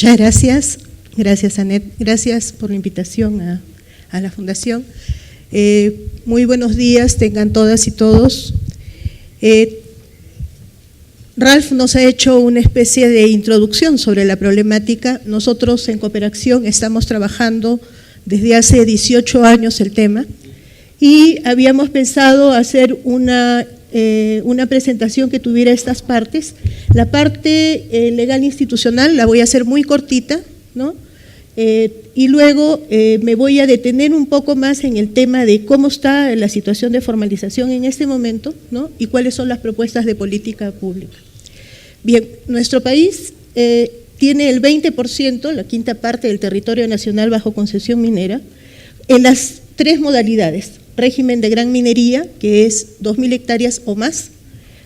Muchas gracias. Gracias, Anet. Gracias por la invitación a la Fundación. Muy buenos días, tengan todas y todos. Ralph nos ha hecho una especie de introducción sobre la problemática. Nosotros en Cooperacción estamos trabajando desde hace 18 años el tema y habíamos pensado hacer una presentación que tuviera estas partes. La parte legal institucional la voy a hacer muy cortita, ¿no? Y luego me voy a detener un poco más en el tema de cómo está la situación de formalización en este momento, ¿no? Y cuáles son las propuestas de política pública. Bien, nuestro país tiene el 20%, la quinta parte del territorio nacional bajo concesión minera, en las tres modalidades: régimen de gran minería, que es 2.000 hectáreas o más,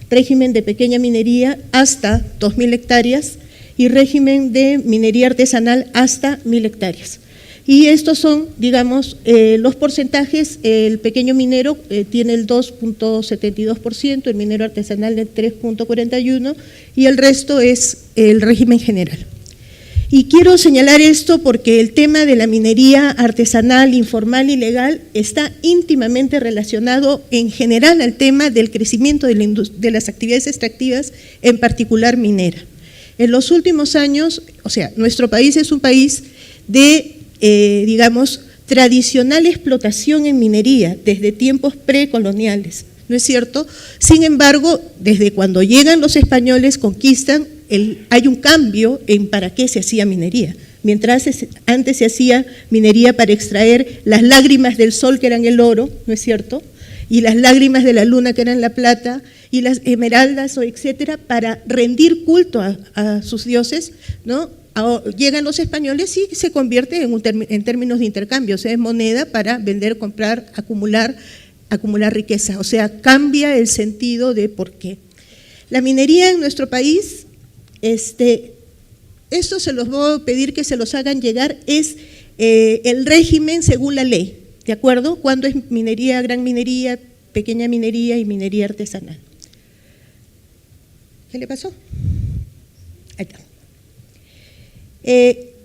régimen de pequeña minería hasta 2.000 hectáreas y régimen de minería artesanal hasta 1.000 hectáreas. Y estos son, digamos, los porcentajes. El pequeño minero tiene el 2.72%, el minero artesanal el 3.41% y el resto es el régimen general. Y quiero señalar esto porque el tema de la minería artesanal, informal y legal está íntimamente relacionado en general al tema del crecimiento de las actividades extractivas, en particular minera. En los últimos años, o sea, nuestro país es un país de, digamos, tradicional explotación en minería desde tiempos precoloniales, ¿no es cierto? Sin embargo, desde cuando llegan los españoles, conquistan, hay un cambio en para qué se hacía minería. Mientras antes se hacía minería para extraer las lágrimas del sol, que eran el oro, ¿no es cierto?, y las lágrimas de la luna, que eran la plata, y las esmeraldas, o etcétera, para rendir culto a sus dioses, ¿no? Llegan los españoles y se convierte en términos de intercambio, o sea, es moneda para vender, comprar, acumular riqueza, o sea, cambia el sentido de por qué. La minería en nuestro país, esto se los voy a pedir que se los hagan llegar, es el régimen según la ley, ¿de acuerdo? Cuando es minería, gran minería, pequeña minería y minería artesanal. ¿Qué le pasó? Ahí está.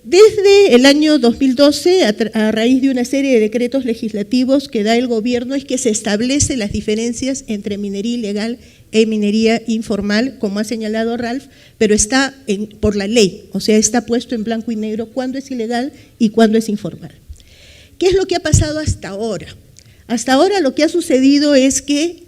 Desde el año 2012, a raíz de una serie de decretos legislativos que da el gobierno, es que se establecen las diferencias entre minería ilegal e minería informal, como ha señalado Ralph, pero está por la ley, o sea, está puesto en blanco y negro cuándo es ilegal y cuándo es informal. ¿Qué es lo que ha pasado hasta ahora? Hasta ahora lo que ha sucedido es que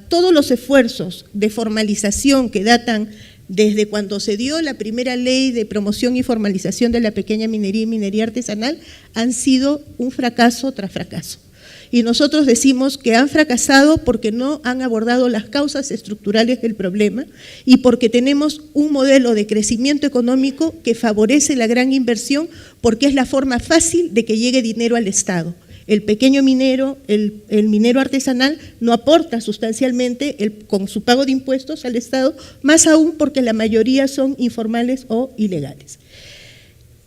todos los esfuerzos de formalización que datan desde cuando se dio la primera ley de promoción y formalización de la pequeña minería y minería artesanal han sido un fracaso tras fracaso. Y nosotros decimos que han fracasado porque no han abordado las causas estructurales del problema y porque tenemos un modelo de crecimiento económico que favorece la gran inversión porque es la forma fácil de que llegue dinero al Estado. El pequeño minero, el minero artesanal no aporta sustancialmente con su pago de impuestos al Estado, más aún porque la mayoría son informales o ilegales.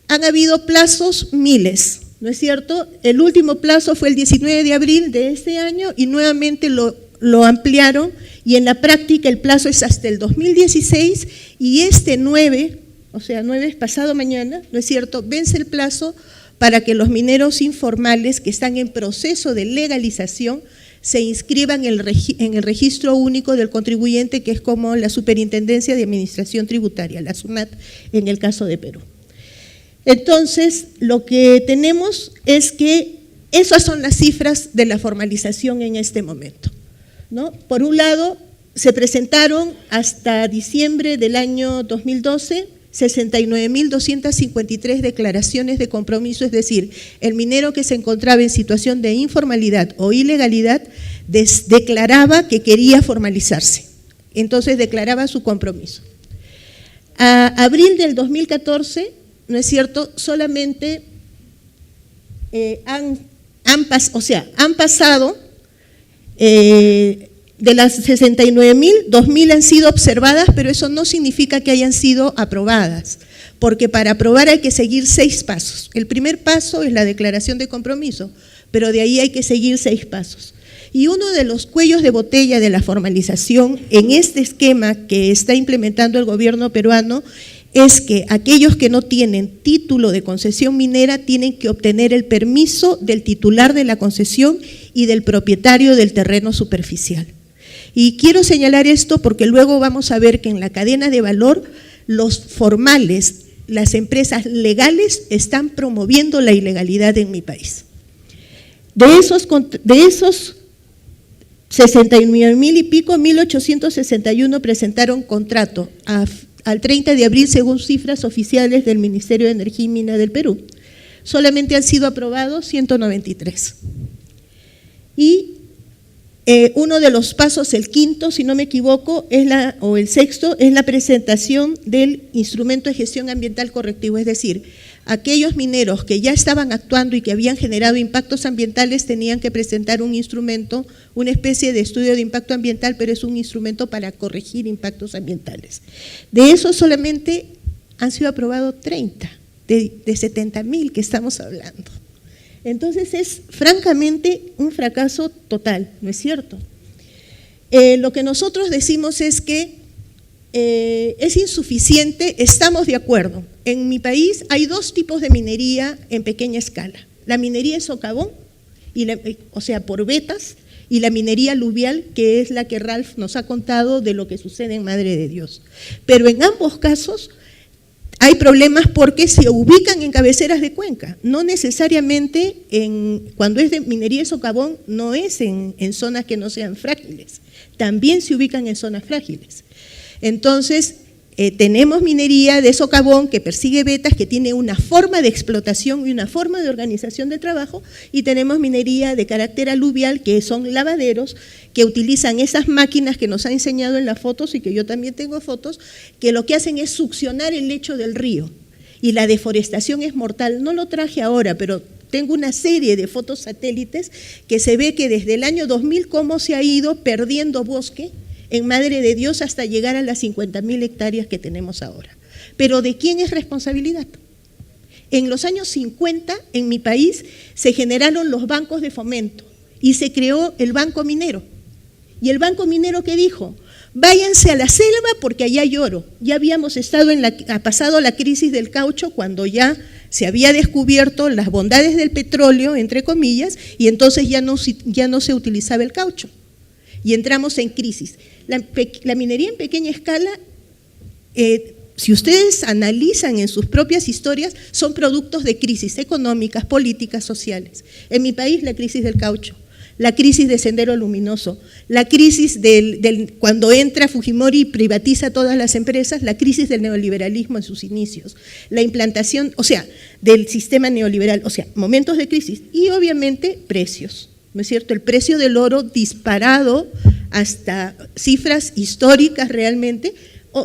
Han habido plazos miles, ¿no es cierto? El último plazo fue el 19 de abril de este año y nuevamente lo ampliaron y en la práctica el plazo es hasta el 2016 y este 9, o sea, 9 es pasado mañana, ¿no es cierto?, vence el plazo para que los mineros informales que están en proceso de legalización se inscriban en el registro único del contribuyente, que es como la Superintendencia de Administración Tributaria, la SUNAT, en el caso de Perú. Entonces, lo que tenemos es que esas son las cifras de la formalización en este momento, ¿no? Por un lado, se presentaron hasta diciembre del año 2012 69.253 declaraciones de compromiso, es decir, el minero que se encontraba en situación de informalidad o ilegalidad declaraba que quería formalizarse, entonces declaraba su compromiso. A abril del 2014, ¿no es cierto?, solamente han pasado de las 69.000, 2.000 han sido observadas, pero eso no significa que hayan sido aprobadas, porque para aprobar hay que seguir 6 pasos. El primer paso es la declaración de compromiso, pero de ahí hay que seguir 6 pasos. Y uno de los cuellos de botella de la formalización en este esquema que está implementando el gobierno peruano es que aquellos que no tienen título de concesión minera tienen que obtener el permiso del titular de la concesión y del propietario del terreno superficial. Y quiero señalar esto porque luego vamos a ver que en la cadena de valor los formales, las empresas legales están promoviendo la ilegalidad en mi país. De esos 69,000 y pico, 1.861 presentaron contrato al 30 de abril según cifras oficiales del Ministerio de Energía y Minas del Perú. Solamente han sido aprobados 193. Y uno de los pasos, el quinto, si no me equivoco, o el sexto, es la presentación del instrumento de gestión ambiental correctivo, es decir, aquellos mineros que ya estaban actuando y que habían generado impactos ambientales tenían que presentar un instrumento, una especie de estudio de impacto ambiental, pero es un instrumento para corregir impactos ambientales. De eso solamente han sido aprobados 30, de 70,000 que estamos hablando. Entonces es francamente un fracaso total, ¿no es cierto? Lo que nosotros decimos es que es insuficiente, estamos de acuerdo. En mi país hay dos tipos de minería en pequeña escala. La minería de socavón, o sea, por vetas, y la minería aluvial, que es la que Ralph nos ha contado de lo que sucede en Madre de Dios. Pero en ambos casos hay problemas porque se ubican en cabeceras de cuenca, no necesariamente cuando es de minería de socavón, no es en zonas que no sean frágiles, también se ubican en zonas frágiles. Entonces, tenemos minería de socavón que persigue vetas, que tiene una forma de explotación y una forma de organización de trabajo, y tenemos minería de carácter aluvial, que son lavaderos, que utilizan esas máquinas que nos ha enseñado en las fotos y que yo también tengo fotos, que lo que hacen es succionar el lecho del río, y la deforestación es mortal. No lo traje ahora, pero tengo una serie de fotos satélites que se ve que desde el año 2000 cómo se ha ido perdiendo bosque en Madre de Dios hasta llegar a las 50,000 hectáreas que tenemos ahora. Pero ¿de quién es responsabilidad? En los años 50, en mi país, se generaron los bancos de fomento y se creó el Banco Minero. ¿Y el Banco Minero qué dijo? Váyanse a la selva porque allá hay oro. Ya habíamos estado ha pasado la crisis del caucho cuando ya se había descubierto las bondades del petróleo, entre comillas, y entonces ya no se utilizaba el caucho. Y entramos en crisis. La minería en pequeña escala, si ustedes analizan en sus propias historias, son productos de crisis económicas, políticas, sociales. En mi país, la crisis del caucho, la crisis de Sendero Luminoso, la crisis cuando entra Fujimori y privatiza todas las empresas, la crisis del neoliberalismo en sus inicios, la implantación, o sea, del sistema neoliberal, o sea, momentos de crisis y obviamente precios. ¿No es cierto? El precio del oro disparado hasta cifras históricas realmente.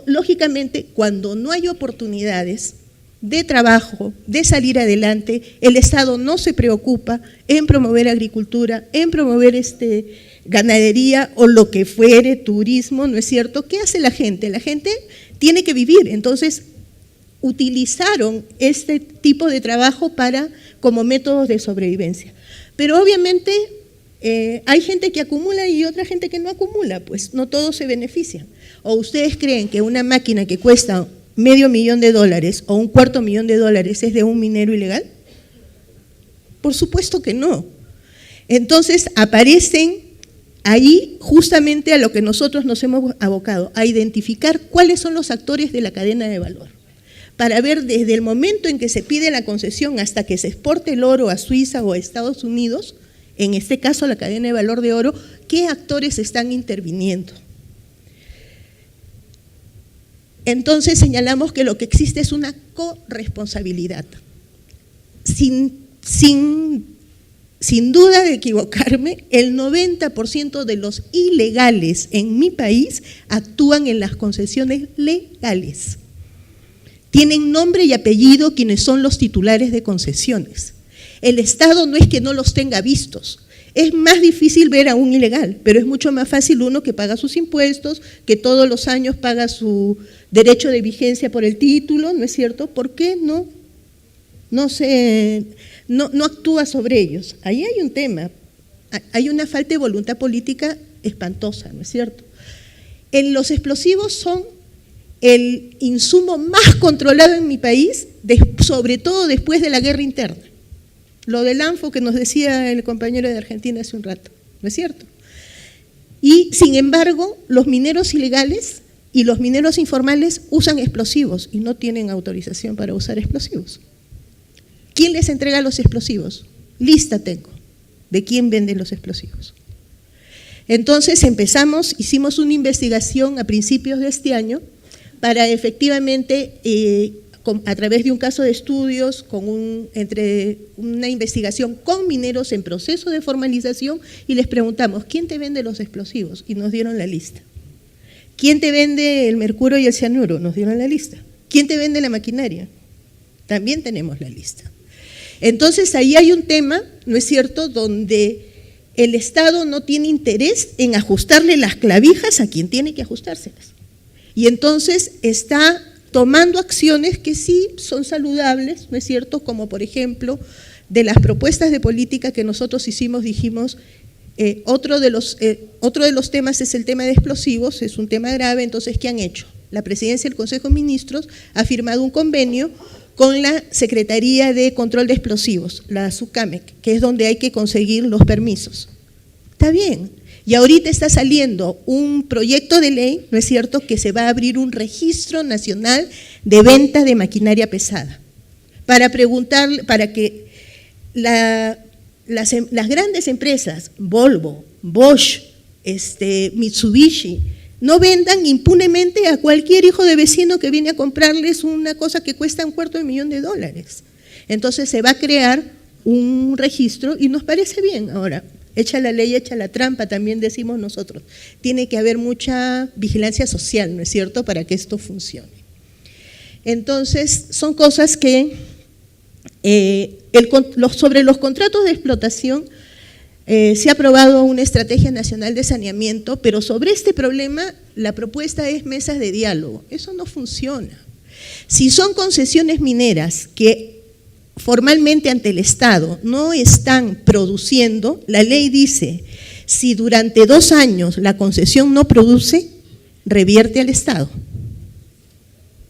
Lógicamente, cuando no hay oportunidades de trabajo, de salir adelante, el Estado no se preocupa en promover agricultura, en promover ganadería o lo que fuere, turismo, ¿no es cierto? ¿Qué hace la gente? La gente tiene que vivir, entonces utilizaron este tipo de trabajo como métodos de sobrevivencia. Pero obviamente hay gente que acumula y otra gente que no acumula, pues no todos se benefician. ¿O ustedes creen que una máquina que cuesta $500,000 o $250,000 es de un minero ilegal? Por supuesto que no. Entonces aparecen ahí justamente a lo que nosotros nos hemos abocado, a identificar cuáles son los actores de la cadena de valor, para ver desde el momento en que se pide la concesión hasta que se exporte el oro a Suiza o a Estados Unidos, en este caso la cadena de valor de oro, qué actores están interviniendo. Entonces señalamos que lo que existe es una corresponsabilidad. Sin duda de equivocarme, el 90% de los ilegales en mi país actúan en las concesiones legales. Tienen nombre y apellido quienes son los titulares de concesiones. El Estado no es que no los tenga vistos, es más difícil ver a un ilegal, pero es mucho más fácil uno que paga sus impuestos, que todos los años paga su derecho de vigencia por el título, ¿no es cierto? ¿Por qué no actúa sobre ellos? Ahí hay un tema, hay una falta de voluntad política espantosa, ¿no es cierto? Los explosivos son el insumo más controlado en mi país, sobre todo después de la guerra interna. Lo del ANFO que nos decía el compañero de Argentina hace un rato, ¿no es cierto? Y, sin embargo, los mineros ilegales y los mineros informales usan explosivos y no tienen autorización para usar explosivos. ¿Quién les entrega los explosivos? Lista tengo de quién vende los explosivos. Entonces hicimos una investigación a principios de este año para efectivamente, a través de un caso de estudios, entre una investigación con mineros en proceso de formalización, y les preguntamos, ¿quién te vende los explosivos? Y nos dieron la lista. ¿Quién te vende el mercurio y el cianuro? Nos dieron la lista. ¿Quién te vende la maquinaria? También tenemos la lista. Entonces ahí hay un tema, ¿no es cierto?, donde el Estado no tiene interés en ajustarle las clavijas a quien tiene que ajustárselas. Y entonces está tomando acciones que sí son saludables, ¿no es cierto?, como por ejemplo, de las propuestas de política que nosotros hicimos, dijimos, otro de los temas es el tema de explosivos, es un tema grave. Entonces, ¿qué han hecho? La Presidencia del Consejo de Ministros ha firmado un convenio con la Secretaría de Control de Explosivos, la SUCAMEC, que es donde hay que conseguir los permisos. Está bien. Y ahorita está saliendo un proyecto de ley, ¿no es cierto?, que se va a abrir un registro nacional de venta de maquinaria pesada, para que las grandes empresas, Volvo, Bosch, Mitsubishi, no vendan impunemente a cualquier hijo de vecino que viene a comprarles una cosa que cuesta $250,000. Entonces se va a crear un registro y nos parece bien. Ahora, echa la ley, echa la trampa, también decimos nosotros. Tiene que haber mucha vigilancia social, ¿no es cierto?, para que esto funcione. Entonces, son cosas que, sobre los contratos de explotación, se ha aprobado una estrategia nacional de saneamiento, pero sobre este problema la propuesta es mesas de diálogo. Eso no funciona. Si son concesiones mineras que formalmente ante el Estado no están produciendo, la ley dice, si durante 2 años la concesión no produce, revierte al Estado.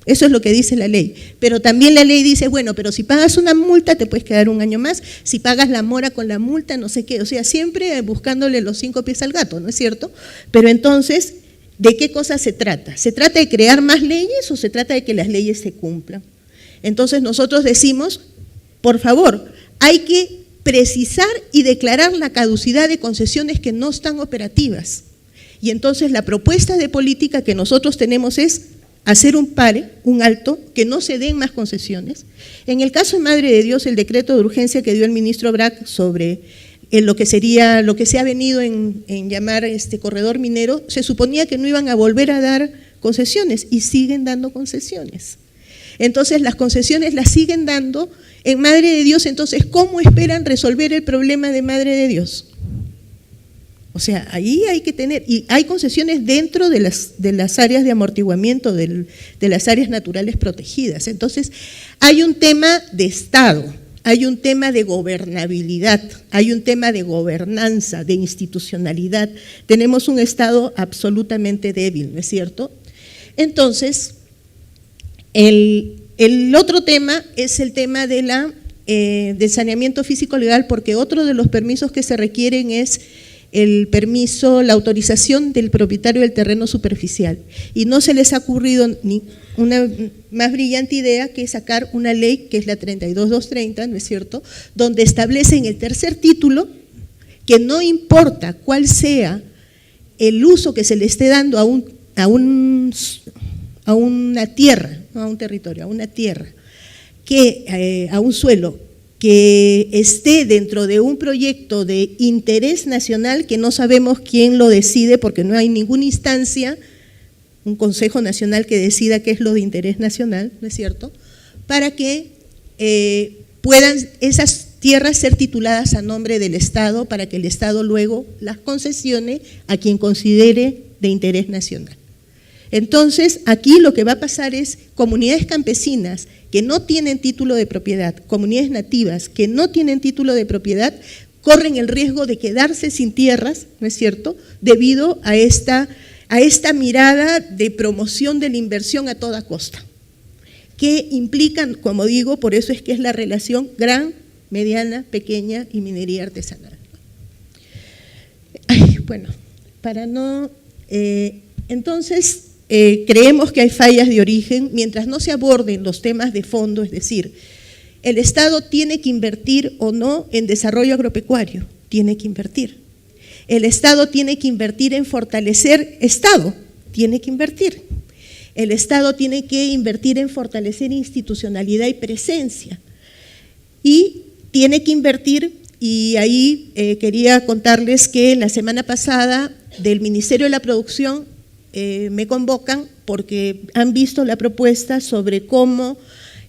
Eso es lo que dice la ley. Pero también la ley dice, bueno, pero si pagas una multa te puedes quedar 1 año más, si pagas la mora con la multa, no sé qué, o sea, siempre buscándole los 5 pies al gato, ¿no es cierto? Pero entonces, ¿de qué cosa se trata? ¿Se trata de crear más leyes o se trata de que las leyes se cumplan? Entonces nosotros decimos, por favor, hay que precisar y declarar la caducidad de concesiones que no están operativas. Y entonces la propuesta de política que nosotros tenemos es hacer un pare, un alto, que no se den más concesiones. En el caso de Madre de Dios, el decreto de urgencia que dio el ministro Brack sobre lo que se ha venido en llamar corredor minero, se suponía que no iban a volver a dar concesiones y siguen dando concesiones. Entonces las concesiones las siguen dando en Madre de Dios. Entonces, ¿cómo esperan resolver el problema de Madre de Dios? O sea, ahí hay que tener, y hay concesiones dentro de las áreas de amortiguamiento, de las áreas naturales protegidas. Entonces, hay un tema de Estado, hay un tema de gobernabilidad, hay un tema de gobernanza, de institucionalidad. Tenemos un Estado absolutamente débil, ¿no es cierto? Entonces, el otro tema es el tema del saneamiento físico legal, porque otro de los permisos que se requieren es el permiso, la autorización del propietario del terreno superficial. Y no se les ha ocurrido ni una más brillante idea que sacar una ley, que es la 32230, ¿no es cierto?, donde establece en el 3er título que no importa cuál sea el uso que se le esté dando a una tierra, no a un territorio, a una tierra, a un suelo, que esté dentro de un proyecto de interés nacional, que no sabemos quién lo decide porque no hay ninguna instancia, un Consejo Nacional que decida qué es lo de interés nacional, ¿no es cierto?, para que puedan esas tierras ser tituladas a nombre del Estado, para que el Estado luego las concesione a quien considere de interés nacional. Entonces, aquí lo que va a pasar es comunidades campesinas que no tienen título de propiedad, comunidades nativas que no tienen título de propiedad, corren el riesgo de quedarse sin tierras, ¿no es cierto?, debido a esta a esta mirada de promoción de la inversión a toda costa, que implican, como digo, por eso es que es la relación gran, mediana, pequeña y minería artesanal. Bueno, para no… entonces, creemos que hay fallas de origen mientras no se aborden los temas de fondo, es decir, el Estado tiene que invertir o no en desarrollo agropecuario, tiene que invertir. El Estado tiene que invertir en fortalecer Estado, tiene que invertir. El Estado tiene que invertir en fortalecer institucionalidad y presencia. Y tiene que invertir, y ahí quería contarles que la semana pasada del Ministerio de la Producción me convocan porque han visto la propuesta sobre cómo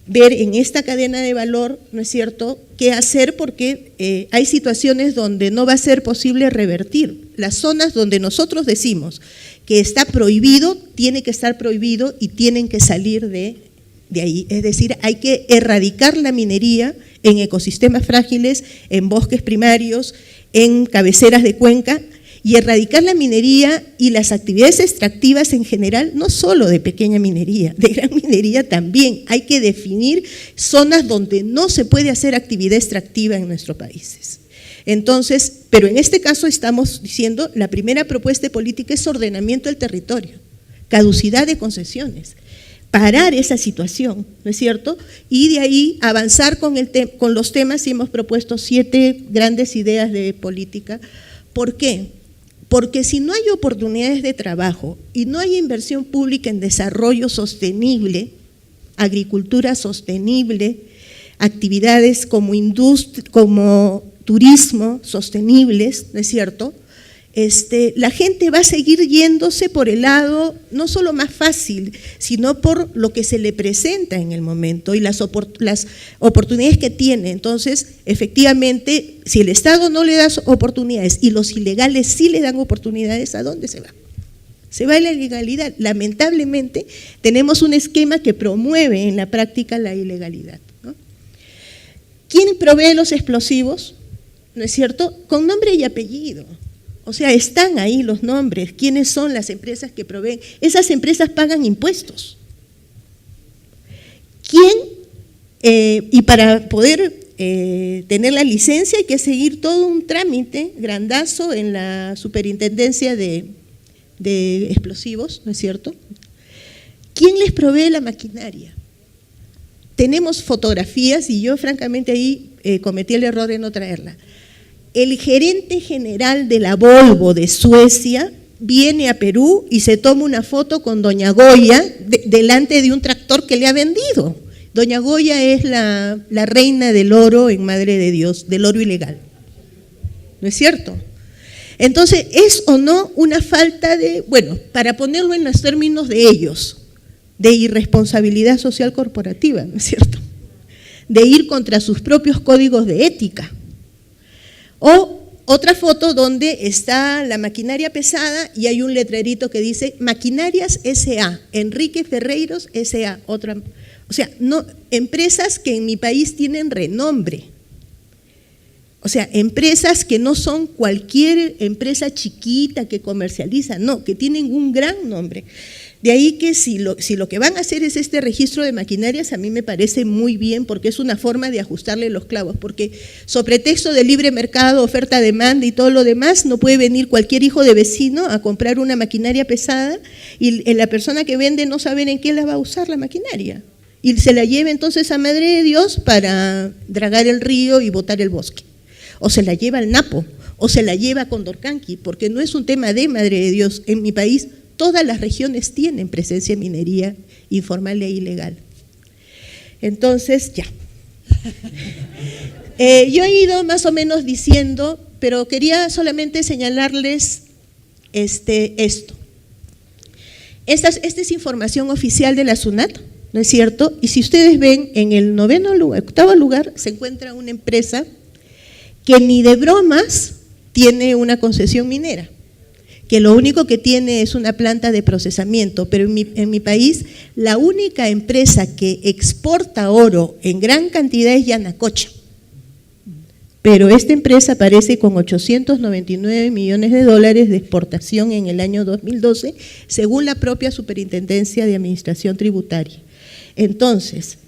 ver en esta cadena de valor, ¿no es cierto?, qué hacer, porque hay situaciones donde no va a ser posible revertir. Las zonas donde nosotros decimos que está prohibido, tiene que estar prohibido y tienen que salir de ahí. Es decir, hay que erradicar la minería en ecosistemas frágiles, en bosques primarios, en cabeceras de cuenca, y erradicar la minería y las actividades extractivas en general, no solo de pequeña minería, de gran minería también. Hay que definir zonas donde no se puede hacer actividad extractiva en nuestros países. Entonces, pero en este caso estamos diciendo, la primera propuesta de política es ordenamiento del territorio, caducidad de concesiones, parar esa situación, ¿no es cierto? Y de ahí avanzar con los temas, y hemos propuesto 7 grandes ideas de política. ¿Por qué? Porque si no hay oportunidades de trabajo y no hay inversión pública en desarrollo sostenible, agricultura sostenible, actividades como industria, como turismo sostenibles, ¿no es cierto?, la gente va a seguir yéndose por el lado no solo más fácil, sino por lo que se le presenta en el momento y las oportunidades que tiene. Entonces, efectivamente, si el Estado no le da oportunidades y los ilegales sí le dan oportunidades, ¿a dónde se va? Se va a la ilegalidad. Lamentablemente, tenemos un esquema que promueve en la práctica la ilegalidad, ¿no? ¿Quién provee los explosivos? ¿No es cierto? Con nombre y apellido. O sea, están ahí los nombres, quiénes son las empresas que proveen. Esas empresas pagan impuestos. ¿Quién? Y para poder tener la licencia hay que seguir todo un trámite grandazo en la superintendencia de explosivos, ¿no es cierto? ¿Quién les provee la maquinaria? Tenemos fotografías y yo francamente ahí cometí el error de no traerla. El gerente general de la Volvo de Suecia viene a Perú y se toma una foto con doña Goya delante de un tractor que le ha vendido. Doña Goya es la reina del oro en Madre de Dios, del oro ilegal. ¿No es cierto? Entonces, ¿es o no una falta de, bueno, para ponerlo en los términos de ellos, de irresponsabilidad social corporativa, ¿no es cierto?, de ir contra sus propios códigos de ética? O otra foto donde está la maquinaria pesada y hay un letrerito que dice Maquinarias S.A., Enrique Ferreiros S.A., otra, o sea, no, empresas que en mi país tienen renombre. O sea, empresas que no son cualquier empresa chiquita que comercializa, no, que tienen un gran nombre. De ahí que si lo que van a hacer es este registro de maquinarias, a mí me parece muy bien porque es una forma de ajustarle los clavos, porque sobre texto de libre mercado, oferta, demanda y todo lo demás, no puede venir cualquier hijo de vecino a comprar una maquinaria pesada y la persona que vende no sabe en qué la va a usar la maquinaria. Y se la lleva entonces a Madre de Dios para dragar el río y botar el bosque. O se la lleva al Napo, o se la lleva a Condorcanqui, porque no es un tema de Madre de Dios. En mi país todas las regiones tienen presencia de minería informal e ilegal. Entonces, ya. Yo he ido más o menos diciendo, pero quería solamente señalarles esto. Esta es información oficial de la SUNAT, ¿no es cierto? Y si ustedes ven, en el 8º lugar se encuentra una empresa que ni de bromas tiene una concesión minera, que lo único que tiene es una planta de procesamiento, pero en mi país la única empresa que exporta oro en gran cantidad es Yanacocha. pero esta empresa aparece con 899 millones de dólares de exportación en el año 2012, según la propia Superintendencia de Administración Tributaria. Entonces,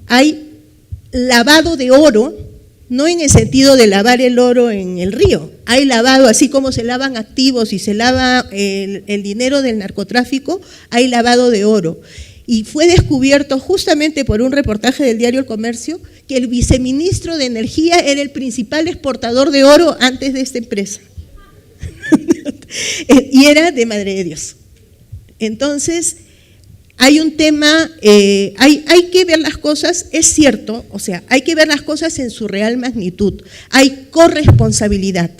hay lavado de oro, no en el sentido de lavar el oro en el río, hay lavado, así como se lavan activos y se lava el dinero del narcotráfico, hay lavado de oro. Y fue descubierto justamente por un reportaje del diario El Comercio que el viceministro de Energía era el principal exportador de oro antes de esta empresa. Y era de Madre de Dios. Entonces, hay un tema, hay que ver las cosas, es cierto, o sea, hay que ver las cosas en su real magnitud. Hay corresponsabilidad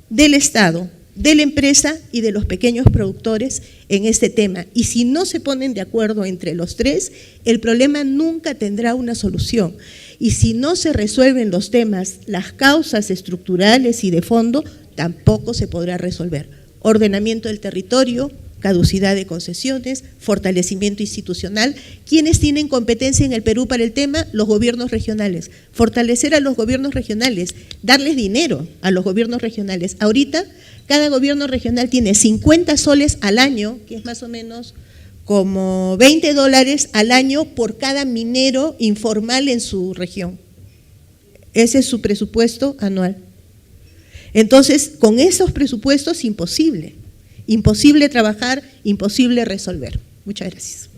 del Estado, de la empresa y de los pequeños productores en este tema. Y si no se ponen de acuerdo entre los tres, el problema nunca tendrá una solución. Y si no se resuelven los temas, las causas estructurales y de fondo, tampoco se podrá resolver. Ordenamiento del territorio, caducidad de concesiones, fortalecimiento institucional. ¿Quiénes tienen competencia en el Perú para el tema? Los gobiernos regionales. Fortalecer a los gobiernos regionales, darles dinero a los gobiernos regionales. Ahorita, cada gobierno regional tiene 50 soles al año, que es más o menos como $20 al año por cada minero informal en su región. Ese es su presupuesto anual. Entonces, con esos presupuestos, imposible trabajar, imposible resolver. Muchas gracias.